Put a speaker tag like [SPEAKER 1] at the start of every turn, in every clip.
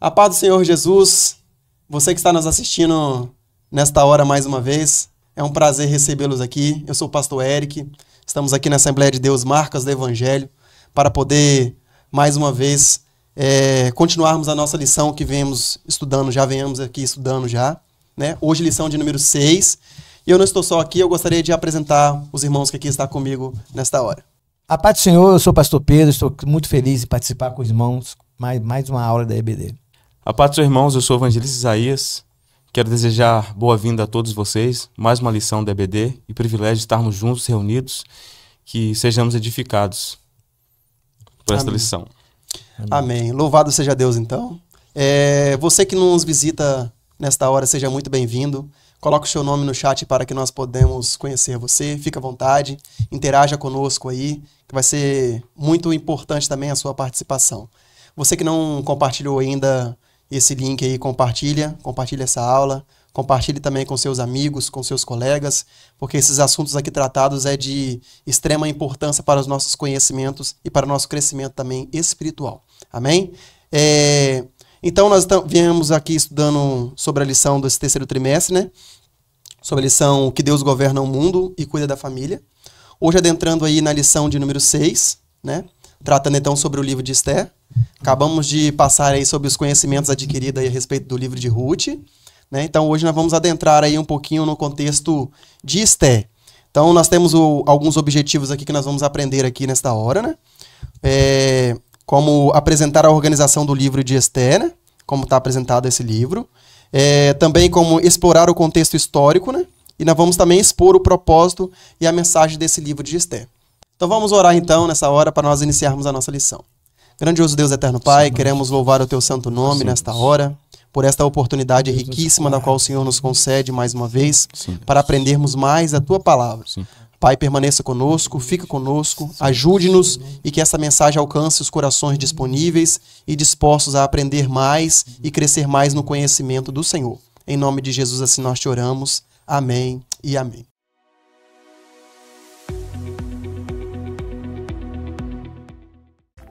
[SPEAKER 1] A paz do Senhor Jesus, você que está nos assistindo nesta hora mais uma vez, é um prazer recebê-los aqui. Eu sou o pastor Eric, estamos aqui na Assembleia de Deus Marcas do Evangelho para poder, mais uma vez, continuarmos a nossa lição que venhamos aqui estudando já, né? Hoje lição de número 6, e eu não estou só aqui, eu gostaria de apresentar os irmãos que aqui estão comigo nesta hora.
[SPEAKER 2] A paz do Senhor, eu sou o pastor Pedro, estou muito feliz em participar com os irmãos, mais uma aula da EBD.
[SPEAKER 3] A paz dos seus irmãos, eu sou o evangelista Isaías, quero desejar boa-vinda a todos vocês, mais uma lição da EBD e privilégio de estarmos juntos, reunidos, que sejamos edificados por esta lição.
[SPEAKER 1] Amém. Louvado seja Deus, então. Você que nos visita nesta hora, seja muito bem-vindo. Coloque o seu nome no chat para que nós podemos conhecer você. Fique à vontade, interaja conosco aí, que vai ser muito importante também a sua participação. Você que não compartilhou ainda esse link aí, compartilha essa aula, compartilhe também com seus amigos, com seus colegas, porque esses assuntos aqui tratados é de extrema importância para os nossos conhecimentos e para o nosso crescimento também espiritual. Amém? Então nós viemos aqui estudando sobre a lição desse terceiro trimestre, né? Sobre a lição que Deus governa o mundo e cuida da família. Hoje adentrando aí na lição de número 6, né? Tratando então sobre o livro de Esther. Acabamos de passar aí sobre os conhecimentos adquiridos aí a respeito do livro de Ruth, né? Então hoje nós vamos adentrar aí um pouquinho no contexto de Esther. Então nós temos alguns objetivos aqui que nós vamos aprender aqui nesta hora, né? Como apresentar a organização do livro de Esther, né? Como está apresentado esse livro. Também como explorar o contexto histórico, né? E nós vamos também expor o propósito e a mensagem desse livro de Esther. Então vamos orar então nessa hora para nós iniciarmos a nossa lição. Grandioso Deus eterno Pai, queremos louvar o teu santo nome nesta hora, por esta oportunidade riquíssima da qual o Senhor nos concede mais uma vez, para aprendermos mais a tua palavra. Pai, permaneça conosco, fica conosco, ajude-nos e que essa mensagem alcance os corações disponíveis e dispostos a aprender mais e crescer mais no conhecimento do Senhor. Em nome de Jesus assim nós te oramos. Amém e amém.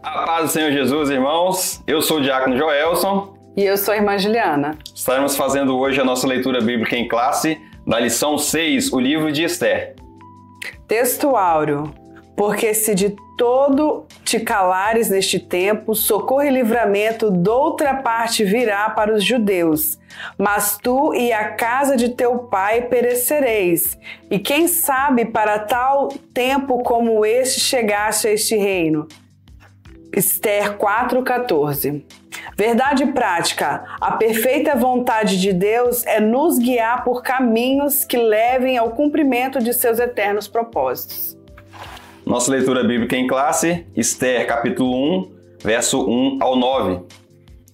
[SPEAKER 4] A paz do Senhor Jesus, irmãos. Eu sou o diácono Joelson.
[SPEAKER 5] E eu sou a irmã Juliana.
[SPEAKER 4] Estaremos fazendo hoje a nossa leitura bíblica em classe da lição 6, o livro de Esther.
[SPEAKER 5] Texto áureo. Porque se de todo te calares neste tempo, socorro e livramento doutra parte virá para os judeus. Mas tu e a casa de teu pai perecereis. E quem sabe para tal tempo como este chegaste a este reino. Esther 4,14. Verdade prática. A perfeita vontade de Deus é nos guiar por caminhos que levem ao cumprimento de seus eternos propósitos.
[SPEAKER 4] Nossa leitura bíblica em classe, Esther capítulo 1, verso 1 ao 9.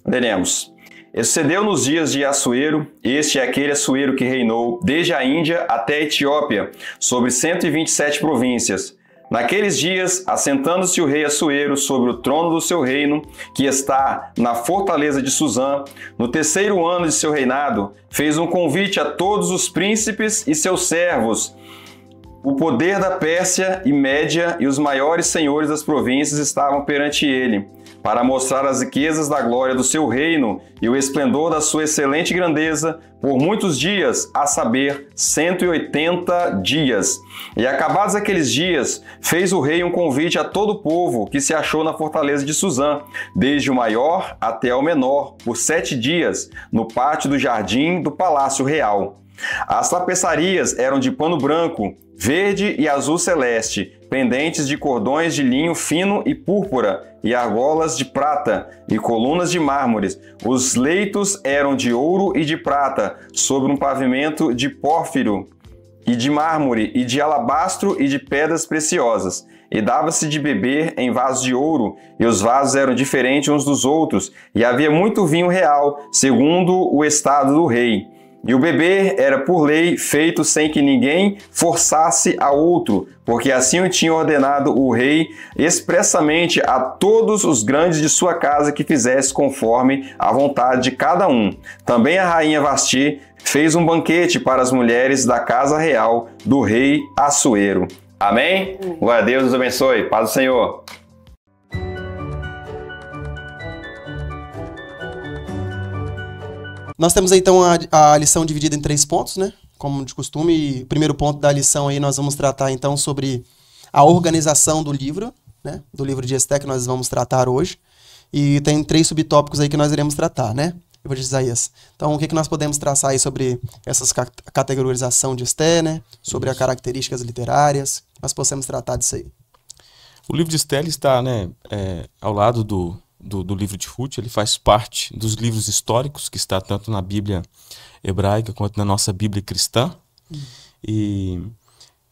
[SPEAKER 4] Leremos. Sucedeu nos dias de Assuero, este é aquele Assuero que reinou desde a Índia até a Etiópia, sobre 127 províncias. Naqueles dias, assentando-se o rei Assuero sobre o trono do seu reino, que está na fortaleza de Suzã, no terceiro ano de seu reinado, fez um convite a todos os príncipes e seus servos. O poder da Pérsia e Média e os maiores senhores das províncias estavam perante ele, para mostrar as riquezas da glória do seu reino e o esplendor da sua excelente grandeza por muitos dias, a saber, 180 dias. E acabados aqueles dias, fez o rei um convite a todo o povo que se achou na fortaleza de Suzã, desde o maior até o menor, por 7 dias, no pátio do jardim do palácio real. As tapeçarias eram de pano branco, verde e azul celeste, pendentes de cordões de linho fino e púrpura, e argolas de prata, e colunas de mármores. Os leitos eram de ouro e de prata, sobre um pavimento de pórfiro, e de mármore, e de alabastro e de pedras preciosas. E dava-se de beber em vasos de ouro, e os vasos eram diferentes uns dos outros, e havia muito vinho real, segundo o estado do rei. E o beber era por lei feito sem que ninguém forçasse a outro, porque assim o tinha ordenado o rei expressamente a todos os grandes de sua casa que fizesse conforme a vontade de cada um. Também a rainha Vasti fez um banquete para as mulheres da casa real do rei Assuero. Amém? Glória a Deus, nos abençoe. Paz do Senhor.
[SPEAKER 1] Nós temos então a lição dividida em 3 pontos, né? Como de costume. O primeiro ponto da lição aí nós vamos tratar então sobre a organização do livro, né? Do livro de Esté que nós vamos tratar hoje. E tem 3 subtópicos aí que nós iremos tratar, né? Livro de Isaías. Então, o que nós podemos traçar aí sobre essa categorização de Esté, né? Sobre as características literárias. Nós possamos tratar disso aí.
[SPEAKER 3] O livro de Esté está, né, ao lado do livro de Ruth. Ele faz parte dos livros históricos que está tanto na Bíblia hebraica quanto na nossa Bíblia cristã. E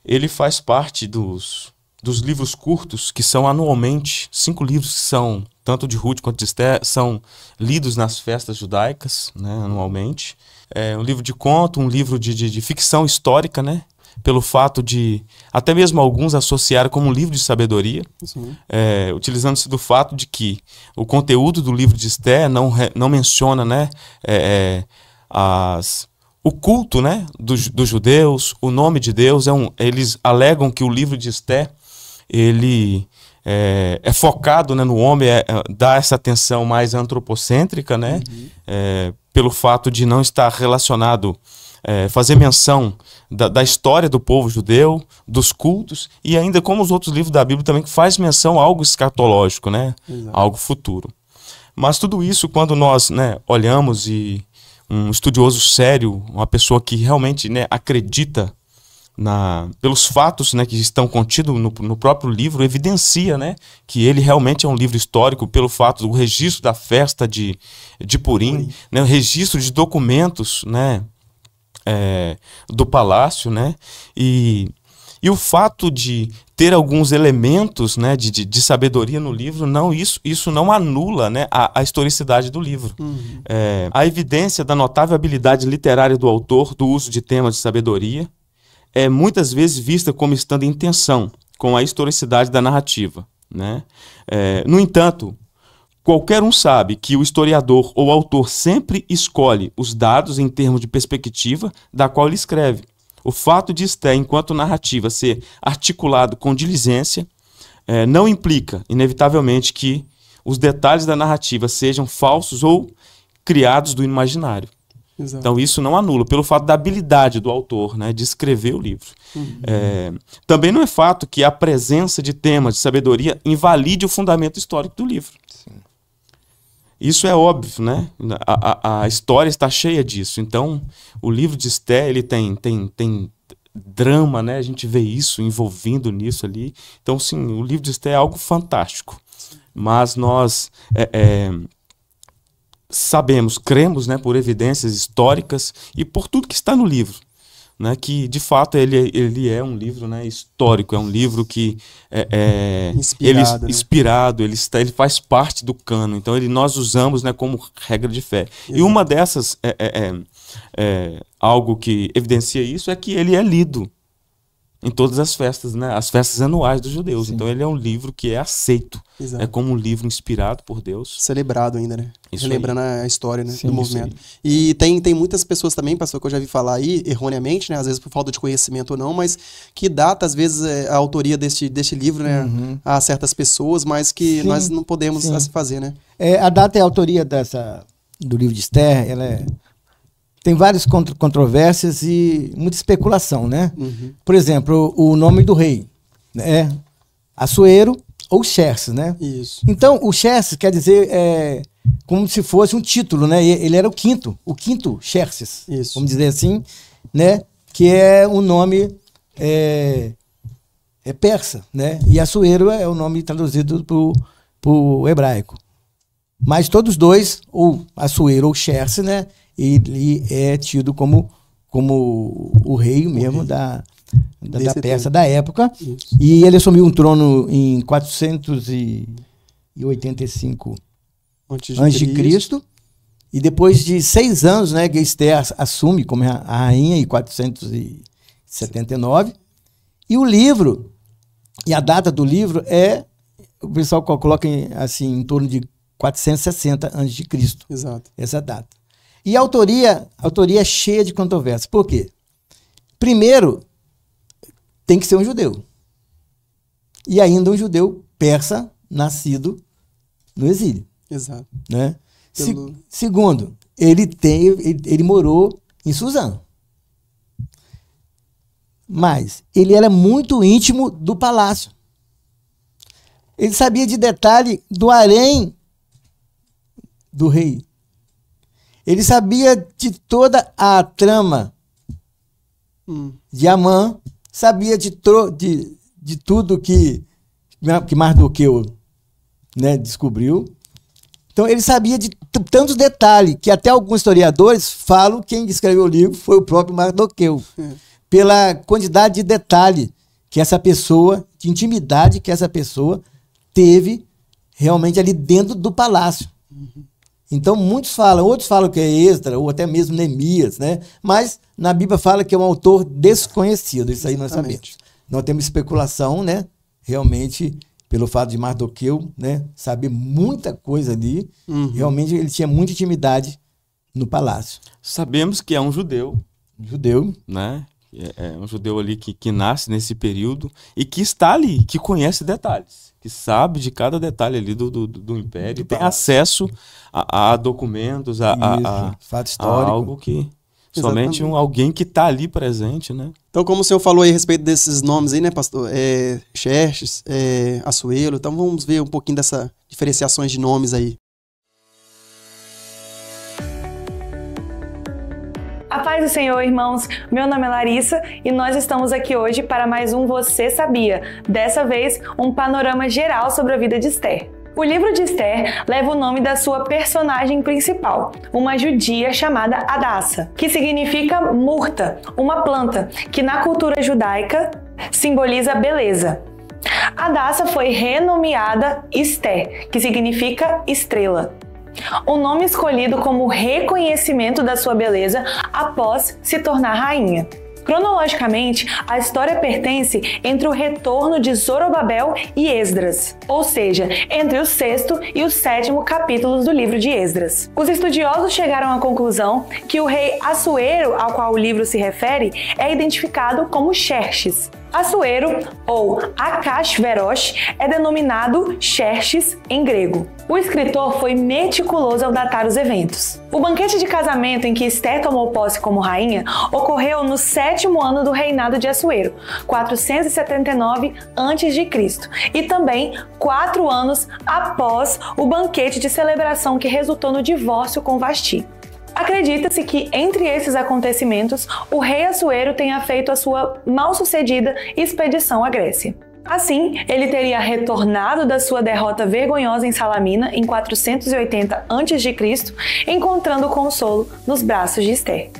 [SPEAKER 3] ele faz parte dos livros curtos que são anualmente, 5 livros que são, tanto de Ruth quanto de Esté, são lidos nas festas judaicas, né, anualmente. É um livro de conto, um livro de ficção histórica, né, pelo fato de, até mesmo alguns associaram como um livro de sabedoria, utilizando-se do fato de que o conteúdo do livro de Esté não menciona, né, o culto, né, dos judeus, o nome de Deus. Eles alegam que o livro de Esté ele é focado, né, no homem, dá essa atenção mais antropocêntrica, né, pelo fato de não estar relacionado, fazer menção da história do povo judeu, dos cultos, e ainda como os outros livros da Bíblia também que faz menção a algo escatológico, né, algo futuro. Mas tudo isso, quando nós, né, olhamos e um estudioso sério, uma pessoa que realmente, né, acredita pelos fatos, né, que estão contidos no próprio livro, evidencia, né, que ele realmente é um livro histórico pelo fato do registro da festa de Purim, né, o registro de documentos, né, do palácio, né, e o fato de ter alguns elementos, né, de sabedoria no livro, isso não anula, né, a historicidade do livro. A evidência da notável habilidade literária do autor do uso de temas de sabedoria é muitas vezes vista como estando em tensão com a historicidade da narrativa, né? No entanto, qualquer um sabe que o historiador ou autor sempre escolhe os dados em termos de perspectiva da qual ele escreve. O fato de Esté, enquanto narrativa, ser articulado com diligência, não implica, inevitavelmente, que os detalhes da narrativa sejam falsos ou criados do imaginário. Exato. Então isso não anula, pelo fato da habilidade do autor, né, de escrever o livro. Também não é fato que a presença de temas de sabedoria invalide o fundamento histórico do livro. Sim. Isso é óbvio, né? A história está cheia disso. Então o livro de Esté, ele tem drama, né? A gente vê isso envolvido nisso ali. Então sim, o livro de Esté é algo fantástico. Mas nós sabemos, cremos, né, por evidências históricas e por tudo que está no livro, né, que de fato ele é um livro, né, histórico, é um livro que inspirado, né? ele faz parte do cano, então nós usamos, né, como regra de fé. Exato. E uma dessas, algo que evidencia isso é que ele é lido em todas as festas, né, as festas anuais dos judeus. Sim. Então ele é um livro que é aceito, como um livro inspirado por Deus.
[SPEAKER 1] Celebrado ainda, né?
[SPEAKER 3] Isso
[SPEAKER 1] relembrando a história, né, do movimento. E tem muitas pessoas também, pastor, que eu já vi falar aí, erroneamente, né, às vezes por falta de conhecimento ou não, mas que data, às vezes, a autoria deste livro, né, a certas pessoas, mas que nós não podemos assim fazer, né?
[SPEAKER 2] A data e a autoria do livro de Esté, tem várias controvérsias e muita especulação, né? Por exemplo, o nome do rei, né? Assuero ou Xerxes, né?
[SPEAKER 1] Isso.
[SPEAKER 2] Então, o Xerxes quer dizer como se fosse um título, né? Ele era o quinto Xerxes, vamos dizer assim, né? Que é um nome persa, né? E Assuero é o nome traduzido para o hebraico. Mas todos dois, ou Assuero ou Xerxes, né? Ele é tido como o rei mesmo da Pérsia da época. Isso. E ele assumiu um trono em 485 a.C. E depois de 6 anos, né, que Esté assume como a rainha em 479. E o livro, e a data do livro o pessoal coloca em torno de 460 a.C.
[SPEAKER 1] Exato.
[SPEAKER 2] Essa data. E a autoria é cheia de controvérsias. Por quê? Primeiro, tem que ser um judeu. E ainda um judeu persa, nascido no exílio.
[SPEAKER 1] Exato.
[SPEAKER 2] Né? Segundo, ele morou em Suzã. Mas ele era muito íntimo do palácio. Ele sabia de detalhe do harém do rei. Ele sabia de toda a trama de Amã, sabia de tudo que Mardoqueu, né, descobriu. Então ele sabia de tantos detalhes que até alguns historiadores falam que quem escreveu o livro foi o próprio Mardoqueu. Pela quantidade de detalhe que essa pessoa, de intimidade que essa pessoa teve realmente ali dentro do palácio. Então muitos falam, outros falam que é Esdras, ou até mesmo Neemias, né? Mas na Bíblia fala que é um autor desconhecido, isso aí nós sabemos. Nós temos especulação, né? Realmente, pelo fato de Mardoqueu, né, saber muita coisa ali, realmente ele tinha muita intimidade no palácio.
[SPEAKER 3] Sabemos que é um judeu.
[SPEAKER 2] Judeu.
[SPEAKER 3] Né? É um judeu ali que nasce nesse período e que está ali, que conhece detalhes, que sabe de cada detalhe ali do Império, tem acesso a documentos, a
[SPEAKER 2] fato histórico.
[SPEAKER 3] algo que somente alguém que está ali presente, né?
[SPEAKER 1] Então, como o senhor falou aí a respeito desses nomes aí, né, pastor? Xerxes, Assuero, então vamos ver um pouquinho dessas diferenciações de nomes aí.
[SPEAKER 6] A paz do Senhor, irmãos. Meu nome é Larissa e nós estamos aqui hoje para mais um Você Sabia? Dessa vez, um panorama geral sobre a vida de Esther. O livro de Esther leva o nome da sua personagem principal, uma judia chamada Hadassa, que significa murta, uma planta que na cultura judaica simboliza beleza. Hadassa foi renomeada Esther, que significa estrela. O nome escolhido como reconhecimento da sua beleza após se tornar rainha. Cronologicamente, a história pertence entre o retorno de Zorobabel e Esdras, ou seja, entre o 6º e o 7º capítulos do livro de Esdras. Os estudiosos chegaram à conclusão que o rei Assuero, ao qual o livro se refere, é identificado como Xerxes. Assuero, ou Akashverosh, é denominado Xerxes em grego. O escritor foi meticuloso ao datar os eventos. O banquete de casamento em que Esther tomou posse como rainha ocorreu no 7º ano do reinado de Assuero, 479 a.C., e também 4 anos após o banquete de celebração que resultou no divórcio com Vasti. Acredita-se que, entre esses acontecimentos, o rei Assuero tenha feito a sua mal-sucedida expedição à Grécia. Assim, ele teria retornado da sua derrota vergonhosa em Salamina em 480 a.C., encontrando consolo nos braços de Esther.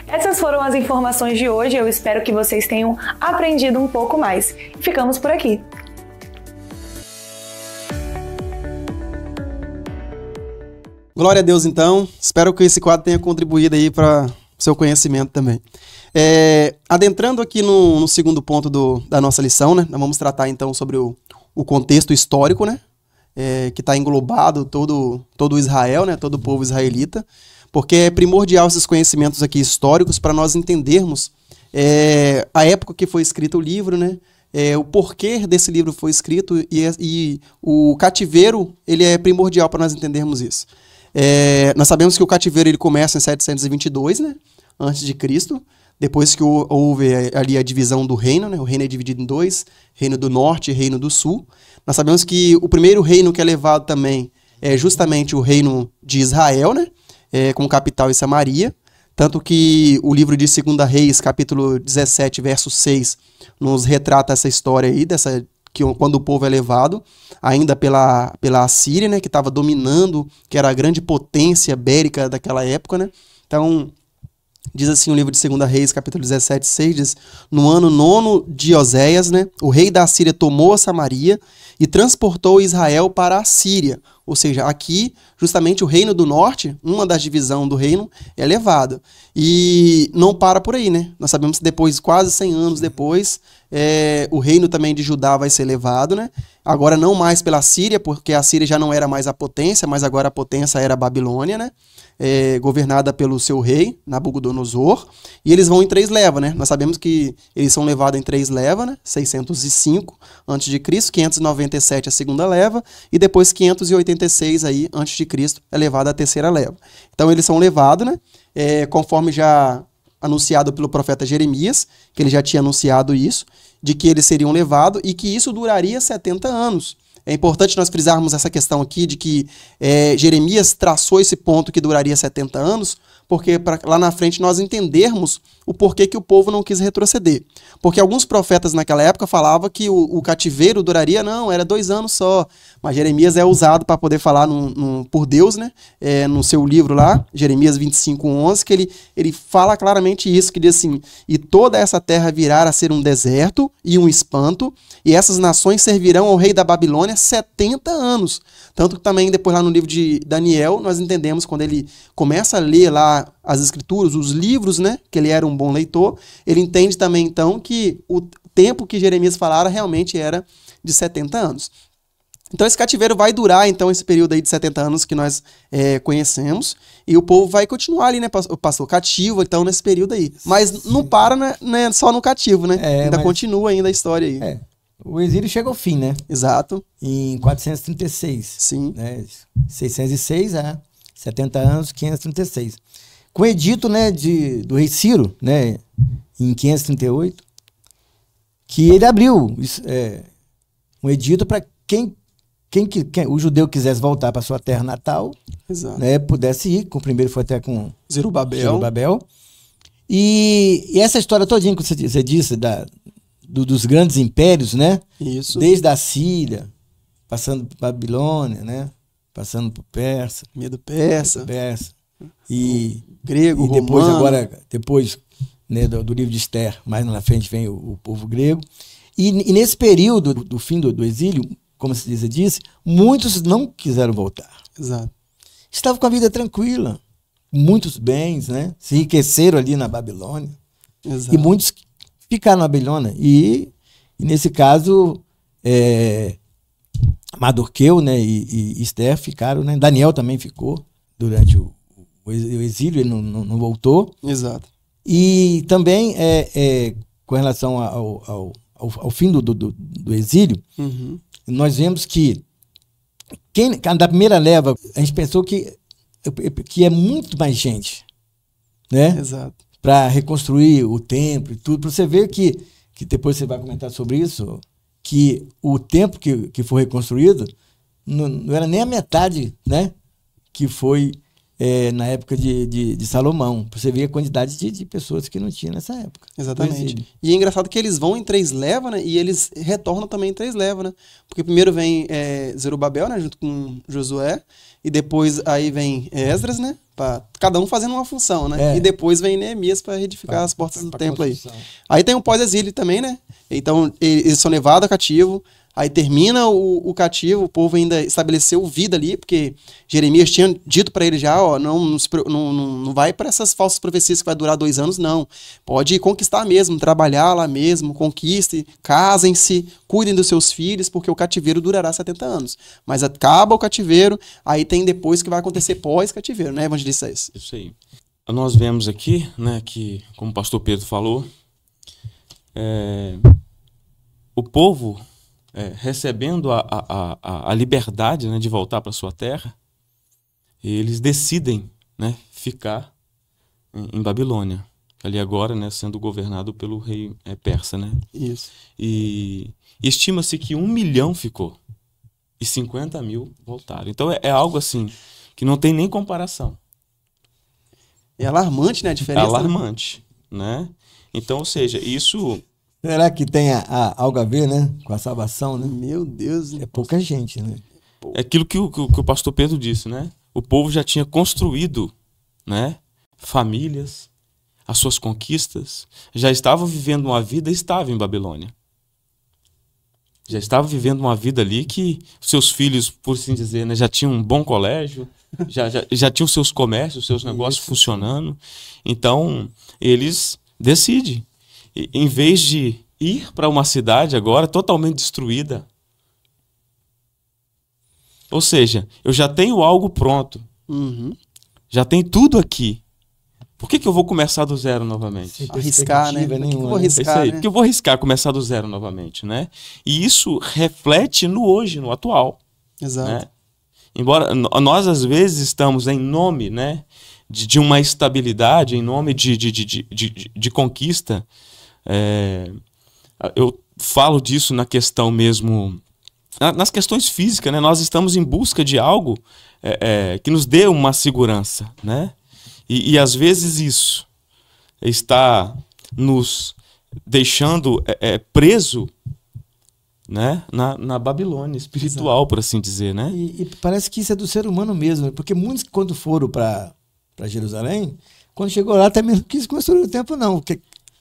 [SPEAKER 6] Essas foram as informações de hoje, eu espero que vocês tenham aprendido um pouco mais. Ficamos por aqui.
[SPEAKER 1] Glória a Deus, então. Espero que esse quadro tenha contribuído aí para o seu conhecimento também. Adentrando aqui no segundo ponto da nossa lição, né? Nós vamos tratar então sobre o contexto histórico, né? Que está englobado todo o Israel, né? Todo o povo israelita, porque é primordial esses conhecimentos aqui históricos para nós entendermos a época que foi escrito o livro, né? O porquê desse livro foi escrito e o cativeiro ele é primordial para nós entendermos isso. Nós sabemos que o cativeiro ele começa em 722, né? Antes de Cristo, depois que houve ali a divisão do reino, né? O reino é dividido em dois, reino do norte e reino do sul. Nós sabemos que o primeiro reino que é levado também é justamente o reino de Israel, né? Com capital em Samaria, tanto que o livro de 2 Reis, capítulo 17, verso 6, nos retrata essa história aí, quando o povo é levado, ainda pela Assíria, né, que estava dominando, que era a grande potência bélica daquela época, né? Então, diz assim o livro de 2 Reis, capítulo 17, 6, diz: no ano 9º de Oséias, né, o rei da Assíria tomou a Samaria e transportou Israel para a Síria. Ou seja, aqui, justamente o reino do norte, uma das divisões do reino, é levada. E não para por aí, né? Nós sabemos que depois, quase 100 anos depois, o reino também de Judá vai ser levado, né? Agora não mais pela Síria, porque a Síria já não era mais a potência, mas agora a potência era a Babilônia, né? Governada pelo seu rei, Nabucodonosor. E eles vão em 3 levas, né? Nós sabemos que eles são levados em 3 levas, né? 605 a.C., 597 a segunda leva, e depois 581 736 aí, antes de Cristo, é levada a terceira leva. Então eles são levados, né? Conforme já anunciado pelo profeta Jeremias, que ele já tinha anunciado isso, de que eles seriam levados e que isso duraria 70 anos. É importante nós frisarmos essa questão aqui de que Jeremias traçou esse ponto que duraria 70 anos, porque lá na frente nós entendermos o porquê que o povo não quis retroceder. Porque alguns profetas naquela época falavam que o cativeiro duraria, não, era 2 anos só. Mas Jeremias é usado para poder falar por Deus, né? No seu livro lá, Jeremias 25:11, que ele fala claramente isso, que diz assim, e toda essa terra virá a ser um deserto e um espanto, e essas nações servirão ao rei da Babilônia 70 anos. Tanto que também depois lá no livro de Daniel, nós entendemos quando ele começa a ler lá as escrituras, os livros, né, que ele era um bom leitor, ele entende também então que o tempo que Jeremias falara realmente era de 70 anos. Então esse cativeiro vai durar então esse período aí de 70 anos que nós conhecemos, e o povo vai continuar ali, né, pastor, cativo então nesse período aí. Mas não para, né, só no cativo, né? Ainda continua ainda a história aí.
[SPEAKER 2] O exílio chega ao fim, né?
[SPEAKER 1] Exato.
[SPEAKER 2] Em 436.
[SPEAKER 1] Sim.
[SPEAKER 2] Né? 606 a 70 anos, 536. Com o edito, né, do rei Ciro, né, em 538, que ele abriu um edito para quem o judeu quisesse voltar para sua terra natal, né, pudesse ir. Com o primeiro foi até com Zerubabel. E essa história todinha que você disse dos grandes impérios, né?
[SPEAKER 1] Isso.
[SPEAKER 2] Desde a Síria, passando por Babilônia, né? Passando por Persa.
[SPEAKER 1] Medo-Persa.
[SPEAKER 2] E
[SPEAKER 1] grego,
[SPEAKER 2] e depois,
[SPEAKER 1] romano.
[SPEAKER 2] Depois, né, do livro de Esther, mais na frente vem o povo grego. E nesse período do fim do exílio, como se disse, muitos não quiseram voltar.
[SPEAKER 1] Exato.
[SPEAKER 2] Estavam com a vida tranquila, muitos bens, né? Se enriqueceram ali na Babilônia.
[SPEAKER 1] Exato.
[SPEAKER 2] E muitos ficaram na Babilônia. E nesse caso, Mardoqueu, né, e Esther ficaram, né? Daniel também ficou durante o exílio, ele não voltou.
[SPEAKER 1] Exato.
[SPEAKER 2] E também, com relação ao fim do exílio, nós vemos que da primeira leva, a gente pensou que é muito mais gente, né?
[SPEAKER 1] Exato.
[SPEAKER 2] Para reconstruir o templo e tudo, para você ver que depois você vai comentar sobre isso, que o templo que foi reconstruído não era nem a metade, né, que foi na época de Salomão. Para você ver a quantidade de pessoas que não tinha nessa época.
[SPEAKER 1] Exatamente. E é engraçado que eles vão em 3 levas, né, e eles retornam também em 3 levas, né? Porque primeiro vem Zerubabel, né, junto com Josué, e depois aí vem Esdras, né? Cada um fazendo uma função, né? E depois vem Neemias para reedificar as portas do templo aí. Aí tem o pós-exílio também, né? Então eles são levados a cativo, aí termina o cativo, o povo ainda estabeleceu vida ali, porque Jeremias tinha dito para ele já, ó, não vai para essas falsas profecias que vai durar 2 anos, não. Pode conquistar mesmo, trabalhar lá mesmo, conquiste, casem-se, cuidem dos seus filhos, porque o cativeiro durará 70 anos. Mas acaba o cativeiro, aí tem depois que vai acontecer pós-cativeiro, né, evangelista?
[SPEAKER 3] Isso aí. Nós vemos aqui, né, que, como o pastor Pedro falou, o povo recebendo a liberdade, né, de voltar para sua terra, eles decidem, né, ficar em Babilônia, ali agora, né, sendo governado pelo rei persa, né?
[SPEAKER 1] Isso.
[SPEAKER 3] E estima-se que 1 milhão ficou e 50 mil voltaram. Então é algo assim que não tem nem comparação.
[SPEAKER 1] É alarmante, né, a diferença?
[SPEAKER 3] É alarmante, né? Então, ou seja, isso...
[SPEAKER 2] Será que tem algo a ver, né, com a salvação, né?
[SPEAKER 1] Meu Deus.
[SPEAKER 2] É pouca gente, né?
[SPEAKER 3] É aquilo que o pastor Pedro disse, né? O povo já tinha construído, né, famílias, as suas conquistas, já estava vivendo uma vida estável em Babilônia. Já estava vivendo uma vida ali que seus filhos, por assim dizer, né, já tinham um bom colégio, já tinham seus comércios, seus negócios funcionando. Então, eles decidem, em vez de ir para uma cidade agora totalmente destruída, ou seja, eu já tenho algo pronto, já tem tudo aqui. Por que eu vou começar do zero novamente?
[SPEAKER 1] Arriscar, né? Por que eu vou arriscar,
[SPEAKER 3] é isso aí,
[SPEAKER 1] né?
[SPEAKER 3] porque eu vou arriscar começar do zero novamente, né? E isso reflete no hoje, no atual.
[SPEAKER 1] Exato.
[SPEAKER 3] Né? Embora nós, às vezes, estamos em nome, né, de uma estabilidade, em nome de conquista. Eu falo disso na questão mesmo, nas questões físicas, né? Nós estamos em busca de algo que nos dê uma segurança, né? E às vezes isso está nos deixando preso, né, na Babilônia espiritual, por assim dizer, né?
[SPEAKER 2] E parece que isso é do ser humano mesmo, porque muitos, quando foram para Jerusalém, quando chegou lá, também não quis construir o templo, não, porque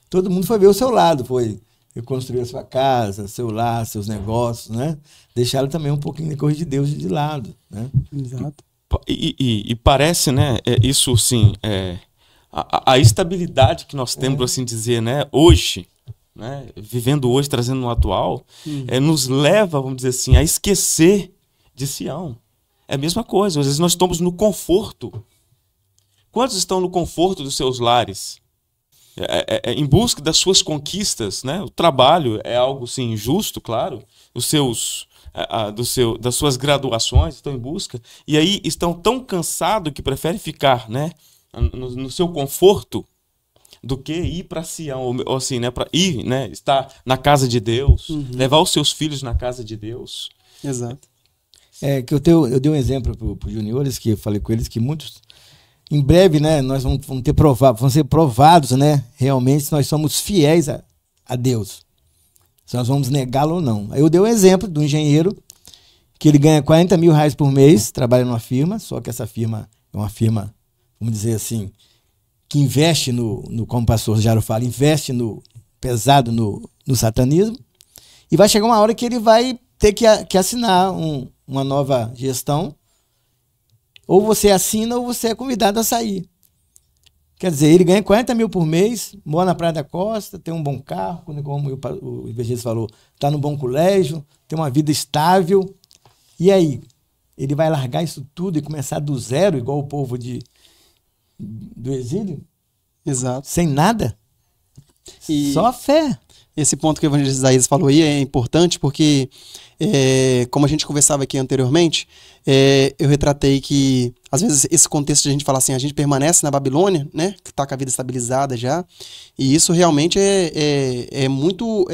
[SPEAKER 2] todo mundo foi ver o seu lado, foi reconstruir a sua casa, seu lar, seus negócios, né? Deixaram também um pouquinho da coisa de Deus de lado, né?
[SPEAKER 1] Exato.
[SPEAKER 3] E parece, né, isso sim, a estabilidade que nós temos, por assim dizer, né, hoje, né, vivendo hoje, trazendo no atual, nos leva, vamos dizer assim, a esquecer de Sião. É a mesma coisa, às vezes nós estamos no conforto. Quantos estão no conforto dos seus lares? Em busca das suas conquistas, né? O trabalho é algo, sim, justo, claro. Das suas graduações estão em busca. E aí estão tão cansados que preferem ficar, né, no seu conforto, do que ir para Sião, ou assim, né, para ir, né, estar na casa de Deus, levar os seus filhos na casa de Deus.
[SPEAKER 1] Exato.
[SPEAKER 2] Que eu dei um exemplo para os juniores, que eu falei com eles que muitos, em breve, né, nós vamos ser provados, né, realmente, se nós somos fiéis a Deus, se nós vamos negá-lo ou não. Aí eu dei um exemplo de um engenheiro que ele ganha R$40 mil por mês, trabalha numa firma, só que essa firma é uma firma, vamos dizer assim, que investe como o pastor Jaro fala, investe pesado no satanismo, e vai chegar uma hora que ele vai ter que assinar uma nova gestão, ou você assina ou você é convidado a sair. Quer dizer, ele ganha R$40 mil por mês, mora na Praia da Costa, tem um bom carro, como o IBGS falou, está no bom colégio, tem uma vida estável, e aí? Ele vai largar isso tudo e começar do zero, igual o povo do exílio?
[SPEAKER 1] Exato.
[SPEAKER 2] Sem nada?
[SPEAKER 1] E
[SPEAKER 2] só fé.
[SPEAKER 1] Esse ponto que o evangelista Isaías falou aí é importante porque, como a gente conversava aqui anteriormente, eu retratei que, às vezes, esse contexto de a gente falar assim, a gente permanece na Babilônia, né, que está com a vida estabilizada já, e isso realmente é muito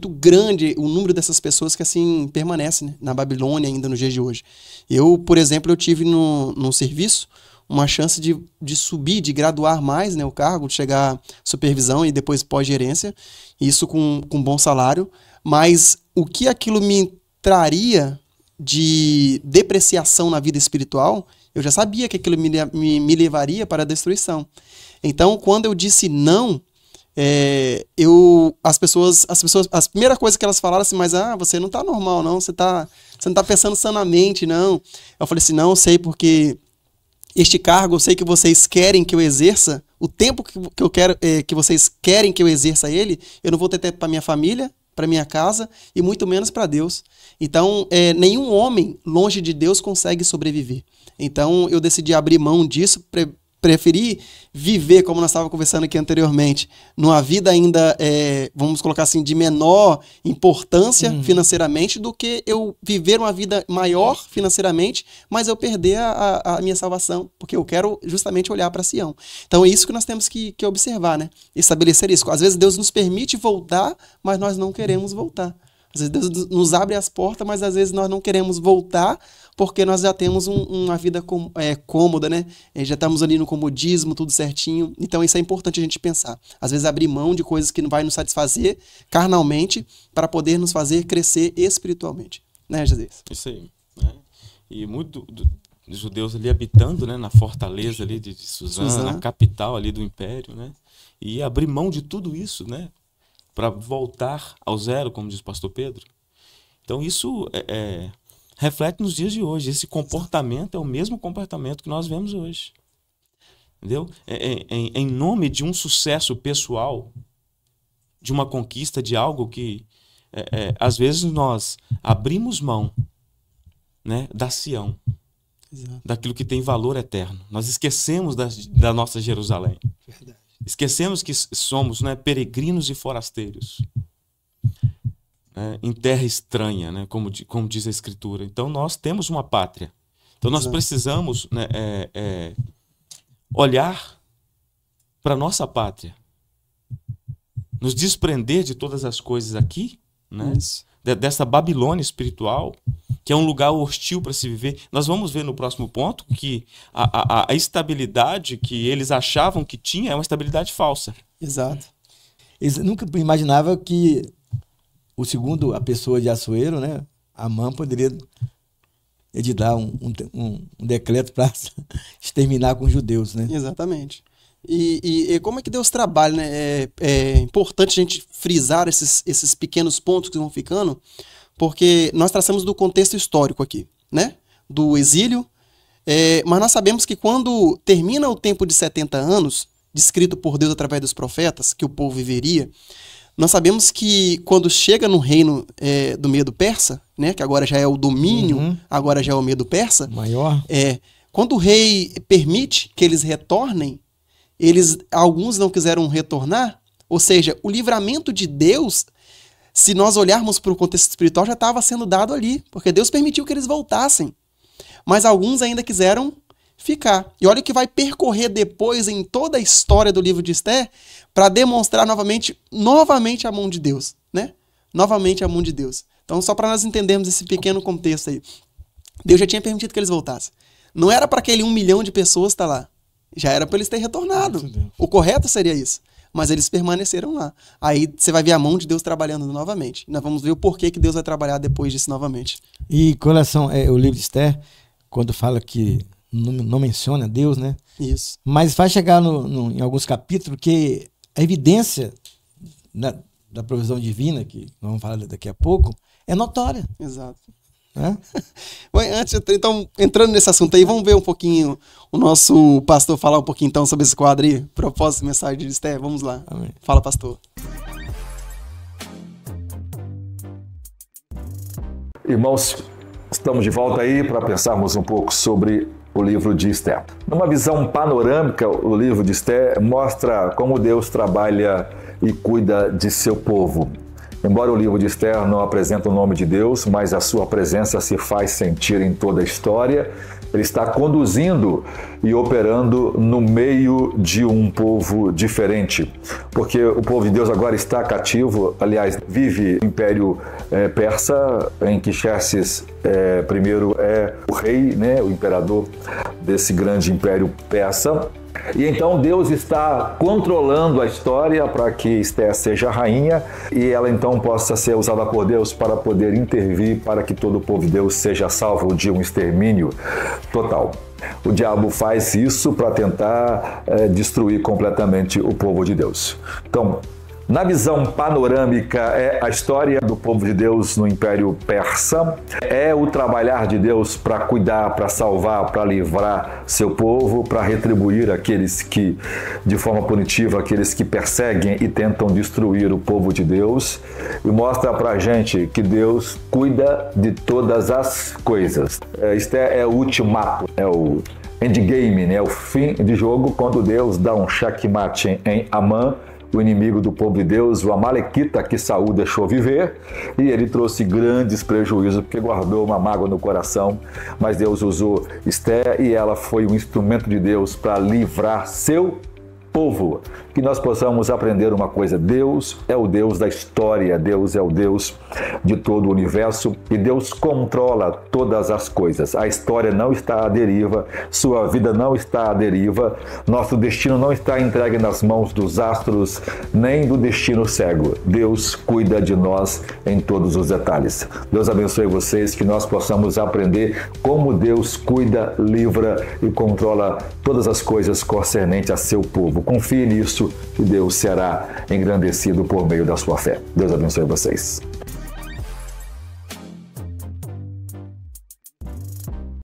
[SPEAKER 1] grande o número dessas pessoas que assim permanecem, né, na Babilônia ainda nos dias de hoje. Eu, por exemplo, eu tive no serviço uma chance de subir, de graduar mais, né, o cargo, de chegar à supervisão e depois pós-gerência, isso com bom salário, mas o que aquilo me traria de depreciação na vida espiritual, eu já sabia que aquilo me levaria para a destruição. Então, quando eu disse não, as pessoas, a primeira coisa que elas falaram assim, mas você não está normal, não, você não está pensando sanamente, não. Eu falei assim, não, eu sei porque este cargo, eu sei que vocês querem que eu exerça, o tempo que eu quero, que vocês querem que eu exerça ele, eu não vou ter tempo para minha família, para minha casa e muito menos para Deus. Então, nenhum homem longe de Deus consegue sobreviver. Então, eu decidi abrir mão disso, preferi viver, como nós estávamos conversando aqui anteriormente, numa vida ainda, vamos colocar assim, de menor importância financeiramente, do que eu viver uma vida maior financeiramente, mas eu perder a minha salvação, porque eu quero justamente olhar para Sião. Então é isso que nós temos que observar, né? Estabelecer isso. Às vezes Deus nos permite voltar, mas nós não queremos voltar. Às vezes Deus nos abre as portas, mas às vezes nós não queremos voltar porque nós já temos uma vida cômoda, né? Já estamos ali no comodismo, tudo certinho. Então isso é importante a gente pensar. Às vezes abrir mão de coisas que não vai nos satisfazer carnalmente para poder nos fazer crescer espiritualmente. Né, Jesus?
[SPEAKER 3] Isso aí. Né? E muito dos judeus ali habitando, né, na fortaleza ali de Suzã, na capital ali do império, né? E abrir mão de tudo isso, né? Para voltar ao zero, como diz o pastor Pedro. Então isso reflete nos dias de hoje. Esse comportamento é o mesmo comportamento que nós vemos hoje. Entendeu? Em nome de um sucesso pessoal, de uma conquista, de algo que às vezes nós abrimos mão, né, da Sião,
[SPEAKER 1] Exato.
[SPEAKER 3] Daquilo que tem valor eterno. Nós esquecemos da nossa Jerusalém. Verdade. Esquecemos que somos, né, peregrinos e forasteiros. né, em terra estranha, né, como diz a Escritura. Então nós temos uma pátria. Então nós precisamos, né, olhar para a nossa pátria, nos desprender de todas as coisas aqui, né, dessa Babilônia espiritual, que é um lugar hostil para se viver. Nós vamos ver no próximo ponto que a estabilidade que eles achavam que tinha é uma estabilidade falsa.
[SPEAKER 1] Exato.
[SPEAKER 2] Eles nunca imaginavam que a pessoa de Assuero, né, Amã, poderia editar um decreto para exterminar com os judeus, né?
[SPEAKER 1] Exatamente. E como é que Deus trabalha, né? É importante a gente frisar esses pequenos pontos que vão ficando, porque nós traçamos do contexto histórico aqui, né? Do exílio, mas nós sabemos que quando termina o tempo de 70 anos, descrito por Deus através dos profetas, que o povo viveria, nós sabemos que quando chega no reino do Medo-Persa, né? Que agora já é o domínio, agora já é o Medo-Persa,
[SPEAKER 2] maior.
[SPEAKER 1] Quando o rei permite que eles retornem, alguns não quiseram retornar, ou seja, o livramento de Deus, se nós olharmos para o contexto espiritual, já estava sendo dado ali, porque Deus permitiu que eles voltassem. Mas alguns ainda quiseram ficar. E olha o que vai percorrer depois em toda a história do livro de Esther, para demonstrar novamente a mão de Deus, né? Novamente a mão de Deus. Então, só para nós entendermos esse pequeno contexto aí. Deus já tinha permitido que eles voltassem. Não era para aquele 1 milhão de pessoas estar lá. Já era para eles terem retornado. O correto seria isso. Mas eles permaneceram lá. Aí você vai ver a mão de Deus trabalhando novamente. Nós vamos ver o porquê que Deus vai trabalhar depois disso novamente.
[SPEAKER 2] E com relação ao livro de Esther, quando fala que não menciona Deus, né?
[SPEAKER 1] Isso.
[SPEAKER 2] Mas vai chegar em alguns capítulos que a evidência da provisão divina, que nós vamos falar daqui a pouco, é notória.
[SPEAKER 1] Exato.
[SPEAKER 2] Né?
[SPEAKER 1] Então, entrando nesse assunto aí, vamos ver um pouquinho o nosso pastor falar um pouquinho então sobre esse quadro aí, propósito e mensagem de Esther. Vamos lá.
[SPEAKER 2] Amém.
[SPEAKER 1] Fala, pastor.
[SPEAKER 7] Irmãos, estamos de volta aí para pensarmos um pouco sobre o livro de Esther. Numa visão panorâmica, o livro de Esther mostra como Deus trabalha e cuida de seu povo. Embora o livro de Esther não apresente o nome de Deus, mas a sua presença se faz sentir em toda a história. Ele está conduzindo e operando no meio de um povo diferente, porque o povo de Deus agora está cativo, aliás, vive o Império Persa, em que Xerxes primeiro é o rei, né, o imperador desse grande Império Persa. E então Deus está controlando a história para que Esther seja rainha e ela então possa ser usada por Deus para poder intervir para que todo o povo de Deus seja salvo de um extermínio total. O diabo faz isso para tentar destruir completamente o povo de Deus. Então, na visão panorâmica, é a história do povo de Deus no Império Persa, é o trabalhar de Deus para cuidar, para salvar, para livrar seu povo, para retribuir aqueles que, de forma punitiva, aqueles que perseguem e tentam destruir o povo de Deus, e mostra para a gente que Deus cuida de todas as coisas. Esther é o ultimato, é o endgame, né? É o fim de jogo, quando Deus dá um checkmate em Amã, o inimigo do povo de Deus, o Amalequita que Saul deixou viver, e ele trouxe grandes prejuízos porque guardou uma mágoa no coração, mas Deus usou Esther e ela foi um instrumento de Deus para livrar seu povo. Que nós possamos aprender uma coisa: Deus é o Deus da história, Deus é o Deus de todo o universo e Deus controla todas as coisas. A história não está à deriva, sua vida não está à deriva, nosso destino não está entregue nas mãos dos astros, nem do destino cego. Deus cuida de nós em todos os detalhes. Deus abençoe vocês, que nós possamos aprender como Deus cuida, livra e controla todas as coisas concernentes a seu povo. Confie nisso e Deus será engrandecido por meio da sua fé. Deus abençoe vocês.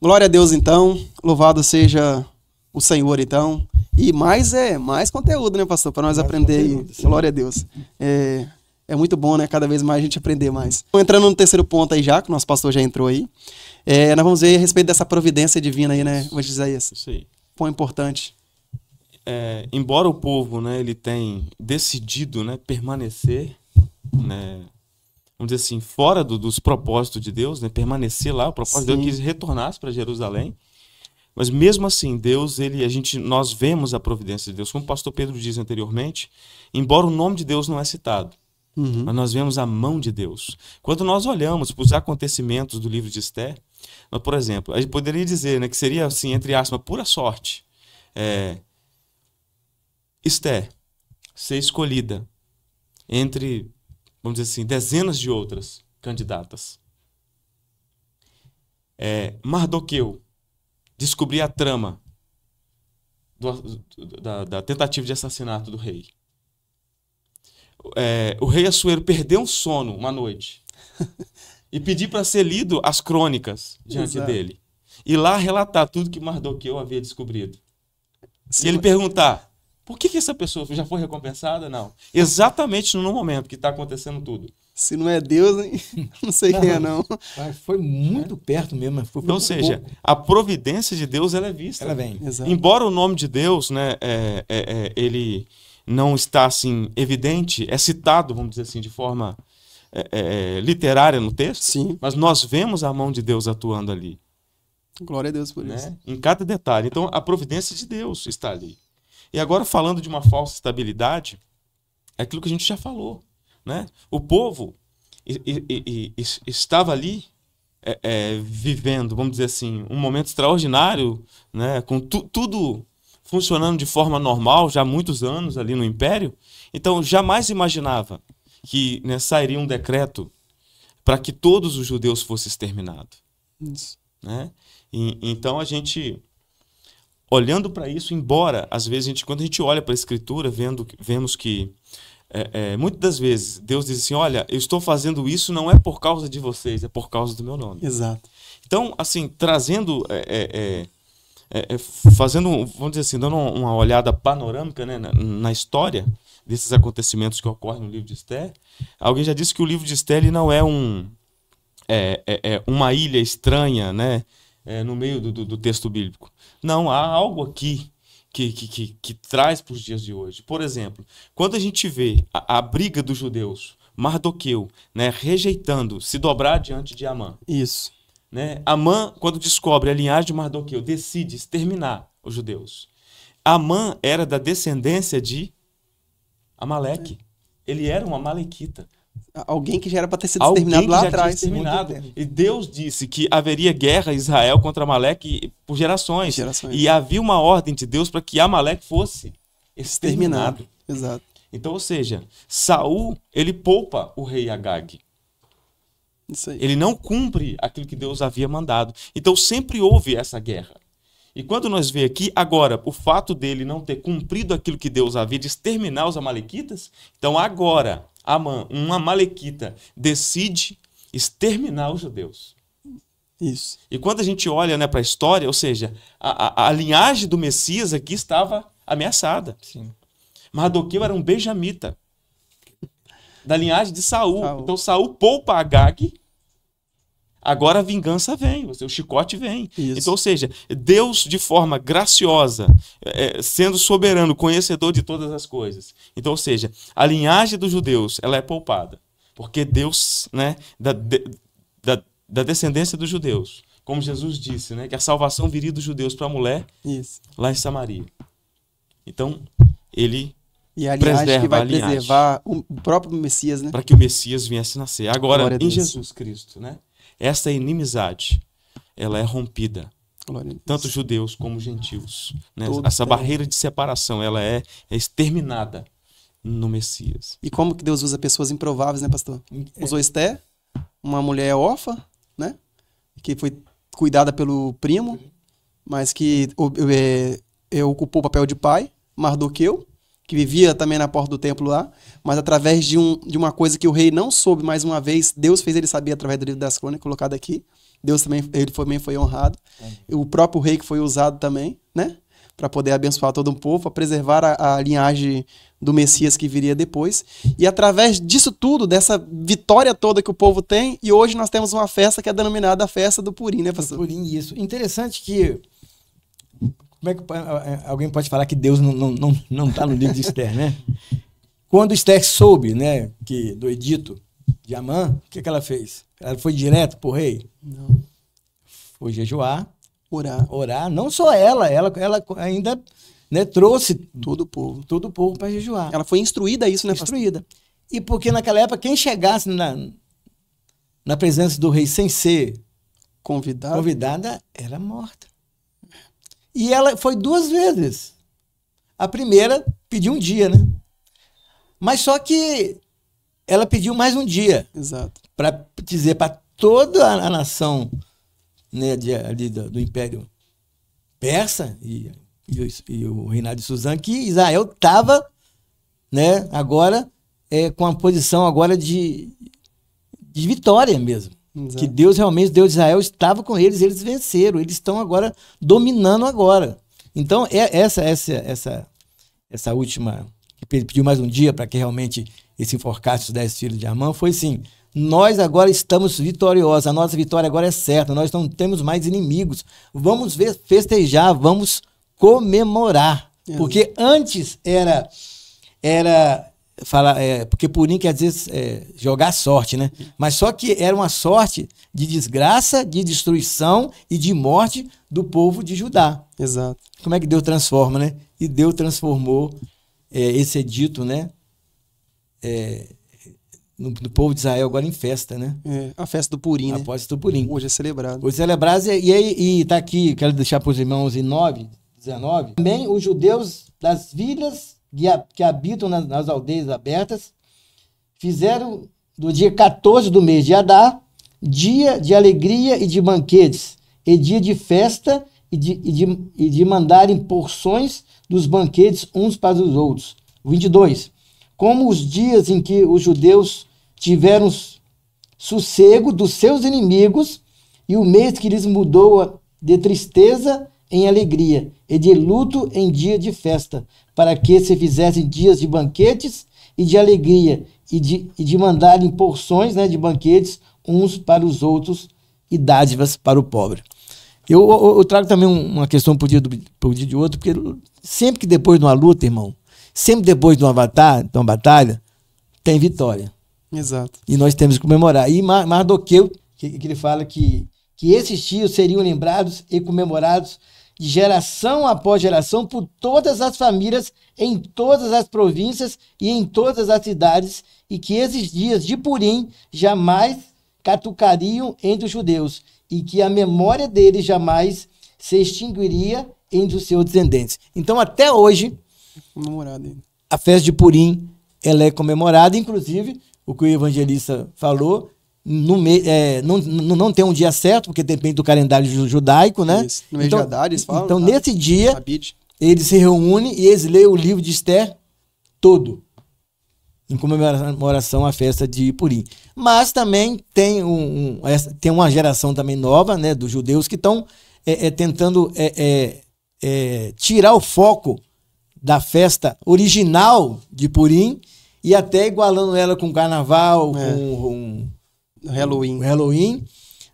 [SPEAKER 1] Glória a Deus, então. Louvado seja o Senhor, então. E mais conteúdo, né, pastor? Para nós aprender aí. Glória a Deus. É muito bom, né? Cada vez mais a gente aprender mais. Entrando no terceiro ponto aí já, que o nosso pastor já entrou aí. Nós vamos ver a respeito dessa providência divina aí, né? Vou dizer isso.
[SPEAKER 3] Isso aí.
[SPEAKER 1] Ponto importante.
[SPEAKER 3] Embora o povo, né, ele tenha decidido, né, permanecer, né, vamos dizer assim, fora dos propósitos de Deus, né? Permanecer lá, o propósito de Deus é que ele retornasse para Jerusalém. Mas mesmo assim, Deus, nós vemos a providência de Deus. Como o pastor Pedro disse anteriormente, embora o nome de Deus não é citado, mas nós vemos a mão de Deus. Quando nós olhamos para os acontecimentos do livro de Esther, por exemplo, a gente poderia dizer, né, que seria, assim, entre aspas, pura sorte. Esther ser escolhida entre, vamos dizer assim, dezenas de outras candidatas. Mardoqueu descobrir a trama da tentativa de assassinato do rei. O rei Assuero perdeu um sono uma noite e pedir para ser lido as crônicas diante dele. E lá relatar tudo que Mardoqueu havia descobrido. Sim. E ele perguntar, por que essa pessoa já foi recompensada? Não. Exatamente no momento que está acontecendo tudo.
[SPEAKER 1] Se não é Deus, hein? Não sei quem é, não.
[SPEAKER 2] Foi muito perto mesmo.
[SPEAKER 3] Ou seja, a providência de Deus, ela é vista.
[SPEAKER 2] Ela vem.
[SPEAKER 1] Exato.
[SPEAKER 3] Embora o nome de Deus, né, ele não está assim evidente, é citado, vamos dizer assim, de forma literária no texto,
[SPEAKER 1] sim,
[SPEAKER 3] mas nós vemos a mão de Deus atuando ali.
[SPEAKER 1] Glória a Deus por
[SPEAKER 3] né?
[SPEAKER 1] isso.
[SPEAKER 3] Em cada detalhe. Então, a providência de Deus está ali. E agora, falando de uma falsa estabilidade, é aquilo que a gente já falou. Né? O povo estava ali vivendo, vamos dizer assim, um momento extraordinário, né? Com tudo funcionando de forma normal já há muitos anos ali no Império. Então, jamais imaginava que, né, sairia um decreto para que todos os judeus fossem exterminados.
[SPEAKER 1] Isso.
[SPEAKER 3] Né? Então, a gente, olhando para isso, embora, às vezes, quando a gente olha para a Escritura, vemos que muitas das vezes Deus diz assim, olha, eu estou fazendo isso não é por causa de vocês, é por causa do meu nome.
[SPEAKER 1] Exato.
[SPEAKER 3] Então, assim, trazendo, fazendo, vamos dizer assim, dando uma olhada panorâmica, né, na história desses acontecimentos que ocorrem no livro de Esther, alguém já disse que o livro de Esther ele não é uma ilha estranha, né, no meio do texto bíblico. Não, há algo aqui que traz para os dias de hoje. Por exemplo, quando a gente vê a briga dos judeus, Mardoqueu, né, rejeitando se dobrar diante de Amã.
[SPEAKER 1] Isso.
[SPEAKER 3] Né? Amã, quando descobre a linhagem de Mardoqueu, decide exterminar os judeus. Amã era da descendência de Amaleque. Ele era um amalequita.
[SPEAKER 1] Alguém que já era para ter sido exterminado lá atrás.
[SPEAKER 3] E Deus disse que haveria guerra em Israel contra Amaleque por gerações. E havia uma ordem de Deus para que Amaleque fosse exterminado.
[SPEAKER 1] Exato.
[SPEAKER 3] Então, ou seja, Saul, ele poupa o rei Agag.
[SPEAKER 1] Isso aí.
[SPEAKER 3] Ele não cumpre aquilo que Deus havia mandado. Então, sempre houve essa guerra. E quando nós vemos aqui, agora, o fato dele não ter cumprido aquilo que Deus havia de exterminar os amalequitas, então agora, Amã, um amalequita, decide exterminar os judeus.
[SPEAKER 1] Isso.
[SPEAKER 3] E quando a gente olha, né, para a história, ou seja, a linhagem do Messias aqui estava ameaçada.
[SPEAKER 2] Sim.
[SPEAKER 3] Mardoqueu era um benjamita, da linhagem de Saul. Então Saul poupa Agag. Agora a vingança vem, o chicote vem.
[SPEAKER 1] Isso.
[SPEAKER 3] Então, ou seja, Deus de forma graciosa, sendo soberano, conhecedor de todas as coisas. Então, ou seja, a linhagem dos judeus, ela é poupada. Porque Deus, né, da descendência dos judeus, como Jesus disse, né, que a salvação viria dos judeus para a mulher.
[SPEAKER 1] Isso.
[SPEAKER 3] Lá em Samaria. Então, ele
[SPEAKER 1] e a linhagem que vai
[SPEAKER 3] linhagem,
[SPEAKER 1] preservar o próprio Messias, né?
[SPEAKER 3] Para que o Messias viesse nascer. Agora, em
[SPEAKER 1] Deus.
[SPEAKER 3] Jesus Cristo, né? Essa inimizade, ela é rompida. Tanto judeus como gentios. Né? Essa barreira de separação, ela é exterminada no Messias.
[SPEAKER 1] E como que Deus usa pessoas improváveis, né, pastor? Usou Esther, uma mulher órfã, né? Que foi cuidada pelo primo, mas que ocupou o papel de pai, Mardoqueu, que vivia também na porta do templo lá, mas através de uma coisa que o rei não soube, mais uma vez, Deus fez ele saber através do livro das crônicas, colocado aqui. Deus também, também foi honrado. O próprio rei que foi usado também, né? Para poder abençoar todo um povo, para preservar a linhagem do Messias que viria depois. E através disso tudo, dessa vitória toda que o povo tem, e hoje nós temos uma festa que é denominada a festa do Purim, né, pastor?
[SPEAKER 2] Purim, isso. Interessante que... Como é que alguém pode falar que Deus não está no livro de Esther, né? Quando Esther soube, né, do edito de Amã, o que ela fez? Ela foi direto pro rei?
[SPEAKER 1] Não.
[SPEAKER 2] Foi jejuar,
[SPEAKER 1] Orar.
[SPEAKER 2] não só ela ainda, né, trouxe
[SPEAKER 1] Todo o povo.
[SPEAKER 2] todo o povo para jejuar.
[SPEAKER 1] Ela foi instruída a isso, né, pastor?
[SPEAKER 2] Instruída. E porque naquela época, quem chegasse na presença do rei sem ser convidada era morta. E ela foi 2 vezes. A primeira pediu um dia, né? Mas só que ela pediu mais um dia.
[SPEAKER 1] Exato.
[SPEAKER 2] Para dizer para toda a nação, né, do Império Persa e o reinado de Suzã, que Israel estava, né, agora com a posição agora de vitória mesmo.
[SPEAKER 1] Exato.
[SPEAKER 2] Que Deus realmente, Deus de Israel, estava com eles, eles venceram, eles estão agora dominando agora. Então, essa última, que pediu mais um dia para que realmente esse enforcasse os 10 filhos de Amã, foi assim: nós agora estamos vitoriosos, a nossa vitória agora é certa, nós não temos mais inimigos, vamos festejar, vamos comemorar. Porque antes era porque Purim quer dizer jogar sorte, né? Mas só que era uma sorte de desgraça, de destruição e de morte do povo de Judá.
[SPEAKER 1] Exato.
[SPEAKER 2] Como é que Deus transforma, né? E Deus transformou esse edito, né? No povo de Israel agora em festa, né?
[SPEAKER 1] A festa do Purim, né?
[SPEAKER 2] Após do Purim.
[SPEAKER 1] Hoje é celebrado.
[SPEAKER 2] Hoje é celebrado, e tá aqui, quero deixar para os irmãos em 9:19. Também os judeus das vilas que habitam nas aldeias abertas fizeram do dia 14 do mês de Adar dia de alegria e de banquetes, e dia de festa e de mandarem porções dos banquetes uns para os outros. 22. Como os dias em que os judeus tiveram sossego dos seus inimigos, e o mês que lhes mudou de tristeza em alegria, e de luto em dia de festa, para que se fizessem dias de banquetes e de alegria, e de mandarem porções, né, de banquetes uns para os outros, e dádivas para o pobre. Eu trago também uma questão por dia de outro, porque sempre que depois de uma luta, irmão, sempre depois de uma batalha, tem vitória.
[SPEAKER 1] Exato.
[SPEAKER 2] E nós temos que comemorar. E Mardoqueu, que ele fala que esses dias seriam lembrados e comemorados de geração após geração por todas as famílias, em todas as províncias e em todas as cidades, e que esses dias de Purim jamais catucariam entre os judeus, e que a memória deles jamais se extinguiria entre os seus descendentes. Então, até hoje, a festa de Purim, ela é comemorada, inclusive, o que o evangelista falou, não tem um dia certo, porque depende do calendário judaico, né?
[SPEAKER 1] Isso. No mês de Adar, eles falam.
[SPEAKER 2] Então, nesse dia,
[SPEAKER 1] Abide.
[SPEAKER 2] eles se reúnem e eles leem o livro de Esther todo, em comemoração à festa de Purim. Mas também tem uma geração também nova, né, dos judeus, que estão tentando tirar o foco da festa original de Purim e até igualando ela com o carnaval, com Halloween.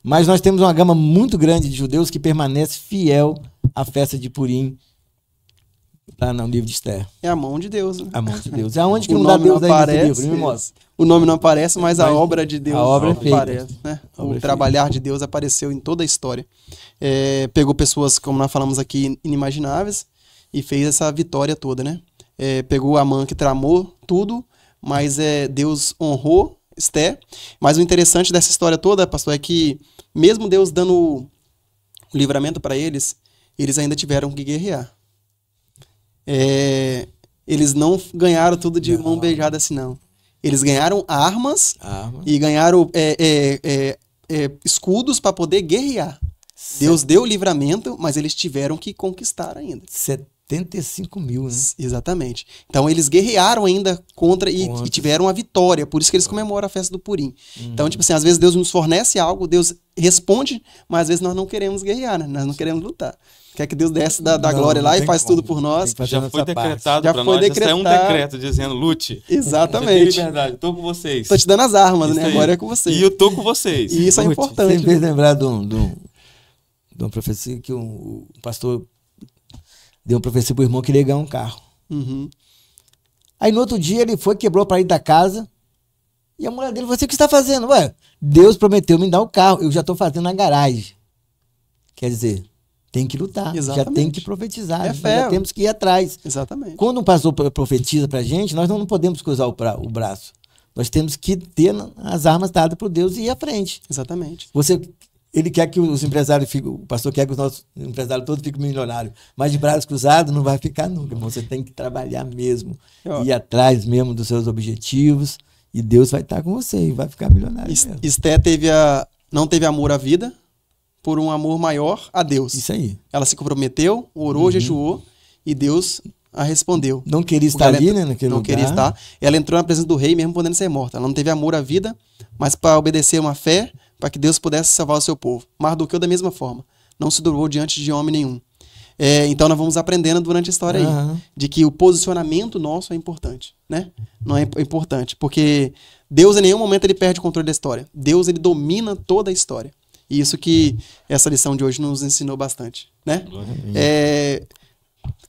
[SPEAKER 2] Mas nós temos uma gama muito grande de judeus que permanece fiel à festa de Purim, lá no livro de Esther.
[SPEAKER 1] É a mão de Deus, né?
[SPEAKER 2] A mão de Deus. Aonde que não dá Deus aí nesse livro? Me mostra.
[SPEAKER 1] O nome não aparece, mas a obra de Deus
[SPEAKER 2] aparece.
[SPEAKER 1] Né? O trabalhar de Deus apareceu em toda a história. Pegou pessoas, como nós falamos aqui, inimagináveis, e fez essa vitória toda, né? Pegou Amã, que tramou tudo, mas Deus honrou Esther. Mas o interessante dessa história toda, pastor, é que mesmo Deus dando o livramento para eles, eles ainda tiveram que guerrear. Eles não ganharam tudo de mão beijada assim, não. Eles ganharam armas. E ganharam escudos para poder guerrear. Deus deu o livramento, mas eles tiveram que conquistar ainda.
[SPEAKER 2] 75 mil, né?
[SPEAKER 1] Exatamente. Então eles guerrearam ainda contra e tiveram a vitória. Por isso que eles comemoram a festa do Purim. Então, tipo assim, às vezes Deus nos fornece algo, Deus responde, mas às vezes nós não queremos guerrear, né? Nós não queremos lutar. Quer que Deus desce da glória lá e faz tudo por nós.
[SPEAKER 3] Já foi decretado para nós. Já saiu um decreto dizendo, lute.
[SPEAKER 1] Exatamente.
[SPEAKER 3] É verdade, tô com vocês.
[SPEAKER 1] Tô te dando as armas, né? Agora é com vocês.
[SPEAKER 3] E eu tô com vocês.
[SPEAKER 1] E isso é importante.
[SPEAKER 2] Você fez lembrar de uma profecia que o pastor deu uma profecia pro irmão que ele ia ganhar um carro.
[SPEAKER 1] Uhum.
[SPEAKER 2] Aí no outro dia ele foi, quebrou a parede da casa, E a mulher dele, você o que está fazendo? Ué, Deus prometeu me dar o carro, eu já estou fazendo na garagem. Quer dizer, tem que lutar,
[SPEAKER 1] Exatamente.
[SPEAKER 2] já tem que profetizar,
[SPEAKER 1] É
[SPEAKER 2] nós
[SPEAKER 1] fé.
[SPEAKER 2] já temos que ir atrás.
[SPEAKER 1] Exatamente.
[SPEAKER 2] Quando um pastor profetiza pra gente, nós não podemos cruzar o braço. Nós temos que ter as armas dadas por Deus e ir à frente.
[SPEAKER 1] Exatamente.
[SPEAKER 2] Ele quer que os empresários fiquem, o pastor quer que os nossos empresários todos fiquem milionários, mas de braços cruzados não vai ficar nunca, irmão. Você tem que trabalhar mesmo, ir atrás mesmo dos seus objetivos, e Deus vai estar com você e vai ficar milionário mesmo.
[SPEAKER 1] Esté não teve amor à vida por um amor maior a Deus.
[SPEAKER 2] Isso aí.
[SPEAKER 1] Ela se comprometeu, orou, jejuou, e Deus a respondeu.
[SPEAKER 2] Não queria estar ali, né, naquele lugar.
[SPEAKER 1] Não queria estar. Ela entrou na presença do rei mesmo podendo ser morta. Ela não teve amor à vida, mas para obedecer uma fé, para que Deus pudesse salvar o seu povo. Mardoqueu da mesma forma. Não se dobrou diante de homem nenhum. Então nós vamos aprendendo durante a história aí, de que o posicionamento nosso é importante, né? Não é importante, porque Deus em nenhum momento ele perde o controle da história. Deus ele domina toda a história. E isso que essa lição de hoje nos ensinou bastante, né?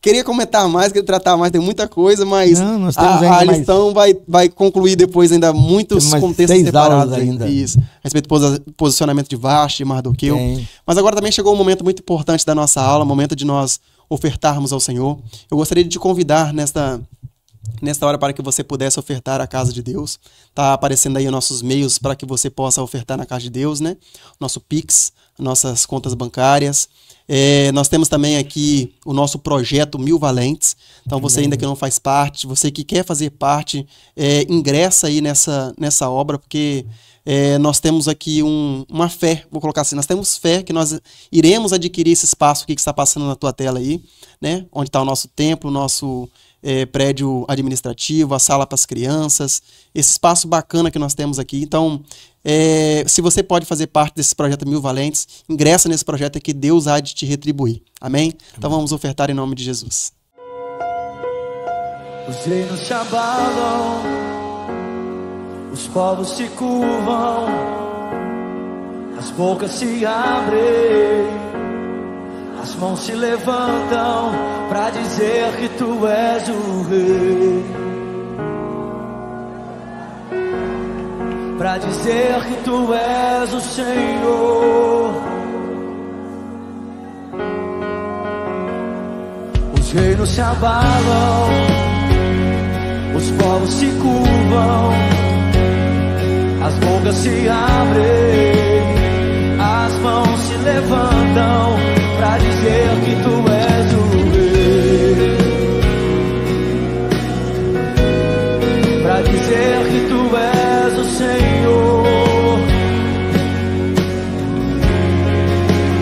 [SPEAKER 1] Queria comentar mais, queria tratar mais, tem muita coisa, mas a lição vai concluir depois ainda muitos contextos separados ainda. Isso, a respeito do posicionamento de Vashti e Mardoqueu. Mas agora também chegou um momento muito importante da nossa aula, momento de nós ofertarmos ao Senhor. Eu gostaria de te convidar nesta hora para que você pudesse ofertar à casa de Deus. Tá aparecendo aí os nossos meios para que você possa ofertar na casa de Deus, né? Nosso Pix, nossas contas bancárias. Nós temos também aqui o nosso projeto Mil Valentes. Então você ainda que não faz parte, você que quer fazer parte, ingressa aí nessa obra, porque nós temos aqui uma fé, vou colocar assim, nós temos fé que nós iremos adquirir esse espaço aqui que está passando na tua tela aí, né? Onde está o nosso templo, o nosso prédio administrativo, a sala para as crianças, esse espaço bacana que nós temos aqui. Então, se você pode fazer parte desse projeto Mil Valentes, ingressa nesse projeto que Deus há de te retribuir. Amém? Então vamos ofertar em nome de Jesus.
[SPEAKER 8] Os reinos se abalam, os povos se curvam, as bocas se abrem, as mãos se levantam para dizer que tu és o rei, para dizer que tu és o Senhor. Os reinos se abalam, os povos se curvam, as bocas se abrem, as mãos se levantam para dizer que tu és o rei, para dizer que tu és o Senhor.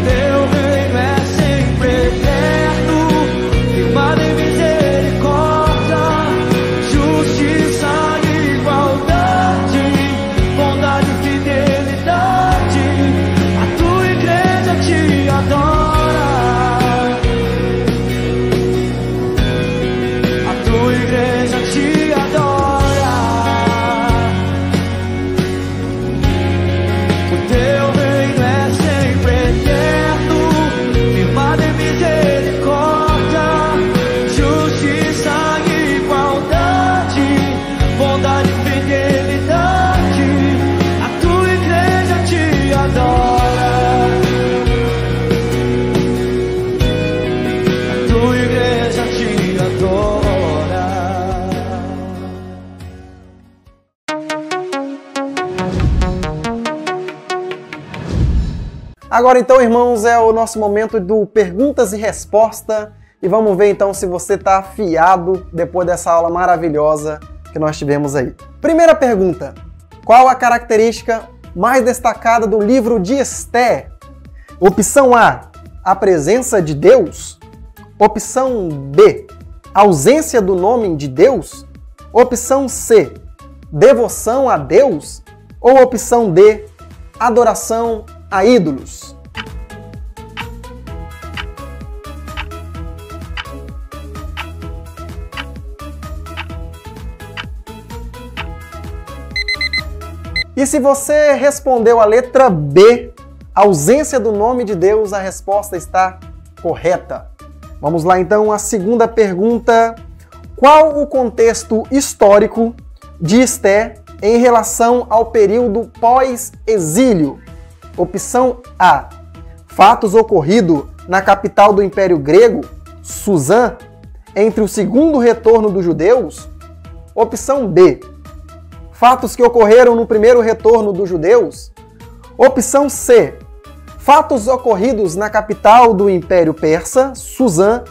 [SPEAKER 8] Teu reino é sempre eterno, firmado em misericórdia, justiça e igualdade, bondade e fidelidade. A tua igreja te adora, a tua igreja te adora. O teu reino é sempre eterno, firmado em misericórdia, justiça e igualdade, bondade e fidelidade. A tua igreja te adora, a tua igreja te adora.
[SPEAKER 1] Agora então, irmãos, é o nosso momento do perguntas e resposta. E vamos ver então se você está afiado depois dessa aula maravilhosa que nós tivemos aí. Primeira pergunta: qual a característica mais destacada do livro de Esté? Opção A, a presença de Deus. Opção B, ausência do nome de Deus. Opção C, devoção a Deus. Ou opção D, adoração a ídolos. E se você respondeu a letra B, ausência do nome de Deus, a resposta está correta. Vamos lá então à segunda pergunta. Qual o contexto histórico de Esté em relação ao período pós-exílio? Opção A. Fatos ocorridos na capital do Império Grego, Suzã, entre o segundo retorno dos judeus? Opção B. Fatos que ocorreram no primeiro retorno dos judeus? Opção C. Fatos ocorridos na capital do Império Persa, Suzã,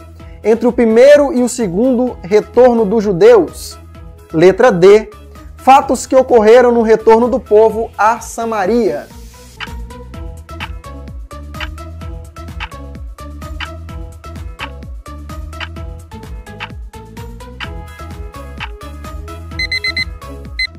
[SPEAKER 1] entre o primeiro e o segundo retorno dos judeus? Letra D. Fatos que ocorreram no retorno do povo a Samaria.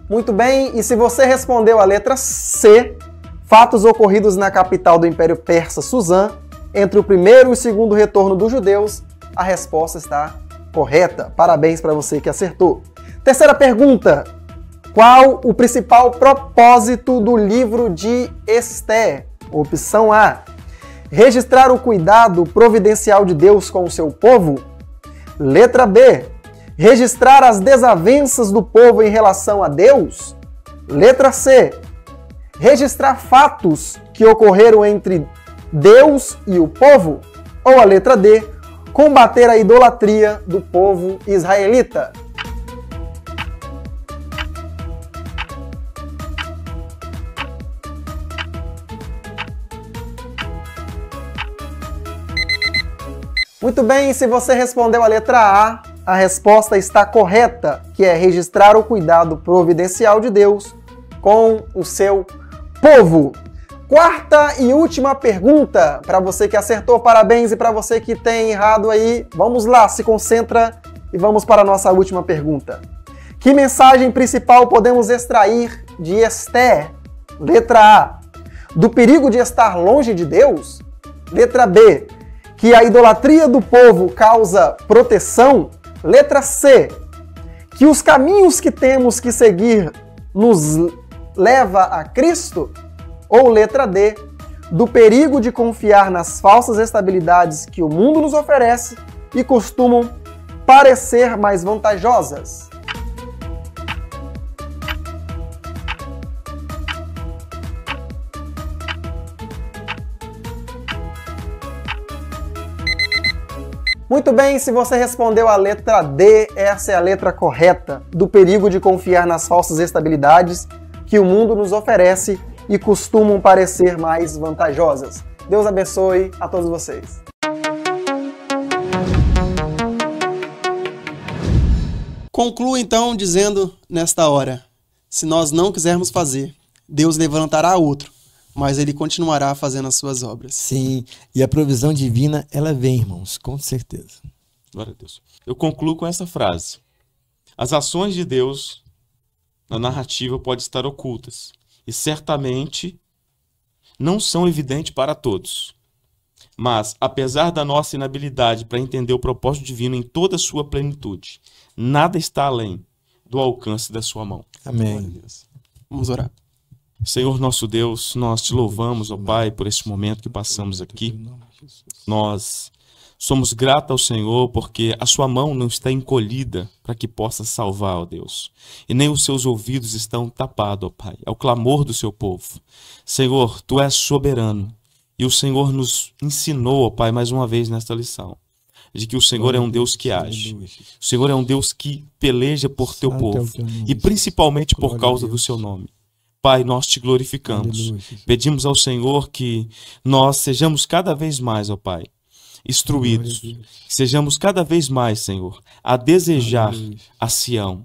[SPEAKER 1] Muito bem, e se você respondeu a letra C, fatos ocorridos na capital do Império Persa, Suzã, entre o primeiro e o segundo retorno dos judeus, a resposta está correta. Parabéns para você que acertou. Terceira pergunta. Qual o principal propósito do livro de Esther? Opção A. Registrar o cuidado providencial de Deus com o seu povo. Letra B. Registrar as desavenças do povo em relação a Deus. Letra C. Registrar fatos que ocorreram entre Deus e o povo. Ou a letra D. Combater a idolatria do povo israelita. Muito bem, se você respondeu a letra A resposta está correta, que é registrar o cuidado providencial de Deus com o seu povo. Quarta e última pergunta, para você que acertou, parabéns, e para você que tem errado aí, vamos lá, se concentra e vamos para a nossa última pergunta. Que mensagem principal podemos extrair de Esther? Letra A. Do perigo de estar longe de Deus? Letra B. Que a idolatria do povo causa proteção? Letra C. Que os caminhos que temos que seguir nos leva a Cristo? Ou letra D. Do perigo de confiar nas falsas estabilidades que o mundo nos oferece e costumam parecer mais vantajosas? Muito bem, se você respondeu a letra D, essa é a letra correta, do perigo de confiar nas falsas estabilidades que o mundo nos oferece e costumam parecer mais vantajosas. Deus abençoe a todos vocês.
[SPEAKER 9] Concluo então dizendo nesta hora, se nós não quisermos fazer, Deus levantará outro, mas ele continuará fazendo as suas obras.
[SPEAKER 2] Sim, e a provisão divina, ela vem, irmãos, com certeza.
[SPEAKER 3] Glória a Deus. Eu concluo com essa frase. As ações de Deus na narrativa podem estar ocultas e certamente não são evidentes para todos. Mas, apesar da nossa inabilidade para entender o propósito divino em toda a sua plenitude, nada está além do alcance da sua mão.
[SPEAKER 2] Amém.
[SPEAKER 9] Vamos orar.
[SPEAKER 3] Senhor nosso Deus, nós te louvamos, ó Pai, por esse momento que passamos aqui. Nós somos gratos ao Senhor porque a sua mão não está encolhida para que possa salvar, ó Deus. E nem os seus ouvidos estão tapados, ó Pai, ao clamor do seu povo. Senhor, tu és soberano. E o Senhor nos ensinou, ó Pai, mais uma vez nesta lição, de que o Senhor é um Deus que age. O Senhor é um Deus que peleja por teu povo. E principalmente por causa do seu nome. Pai, nós te glorificamos. Pedimos ao Senhor que nós sejamos cada vez mais, ó Pai, instruídos. Que sejamos cada vez mais, Senhor, a desejar a Sião.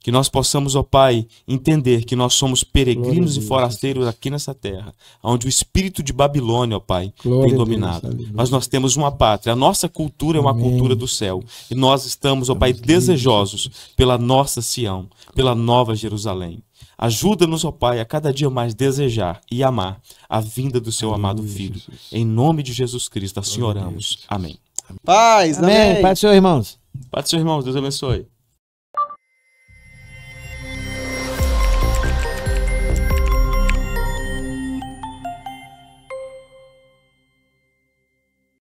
[SPEAKER 3] Que nós possamos, ó Pai, entender que nós somos peregrinos e forasteiros aqui nessa terra, onde o espírito de Babilônia, ó Pai, tem dominado. Mas nós temos uma pátria. A nossa cultura é uma cultura do céu. E nós estamos, ó Pai, desejosos pela nossa Sião, pela nova Jerusalém. Ajuda-nos, ó Pai, a cada dia mais desejar e amar a vinda do seu amado Filho. Em nome de Jesus Cristo, assim oramos. Amém.
[SPEAKER 9] Paz,
[SPEAKER 2] amém. Pai do Senhor, irmãos.
[SPEAKER 3] Pai do Senhor, irmãos. Deus abençoe.